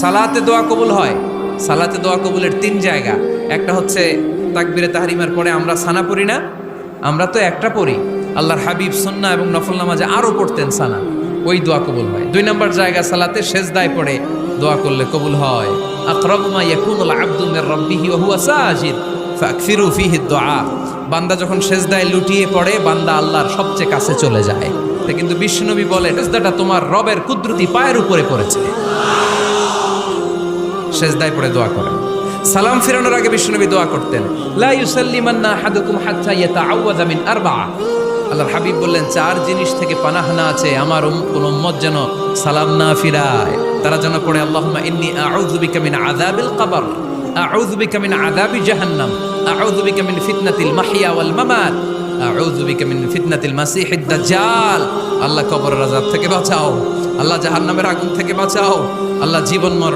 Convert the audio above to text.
সালাতে দোয়া কবুল হয়। সালাতে দোয়া কবুলের 3 জায়গা। একটা হচ্ছে তাকবীরে তাহরিমার পরে আমরা সানা পড়ি না, আমরা তো একটা পড়ি। আল্লাহর হাবিব সুন্নাহ এবং নফল নামাজে আরো পড়তেন সানা, ওই দোয়া কবুল হয়। 2 নম্বর জায়গা সালাতে সেজদায় পড়ে দোয়া করলে কবুল হয়। আকরাবু মা ইয়াকুনুল আবদু মির রাব্বিহি ওয়া হুয়া সাজিদ ফাকসিরু ফিহি দুআ। বান্দা যখন সেজদায় লুটিয়ে পড়ে বান্দা আল্লাহর সবচেয়ে কাছে চলে যায়। তা কিন্তু বিশ্বনবী বলে সেজদাটা তোমার রবের কুদরতি পায়ের উপরে পড়েছে। সেজদায় পড়ে দোয়া করেন। সালাম ফিরানোর আগে বিশ্বনবী দোয়া করতেন, লা ইউসাল্লিমান্না আহাদুকুম হাত্তা ইয়াতাআওয়াযা মিন আরবা'a। আল্লাহর হাবিব বললেন 4 জিনিস থেকে পানাহ না আছে আমার কোন উম্মত যেন সালাম না ফিরায়। তারা যেন পড়ে আল্লাহুম্মা ইন্নী আউযু বিকা মিন আযাবিল কবর, আউযু বিকা মিন আযাবি জাহান্নাম, আউযু বিকা মিন ফিতনাতিল মাহইয়া ওয়াল মামাত, আউযু বিকা মিন ফিতনাতিল মাসিহিদ দাজ্জাল। আল্লাহ কবরের আযাব থেকে বাঁচাও, আল্লাহ জাহান্নামের আগুন থেকে বাঁচাও, আল্লাহ জীবন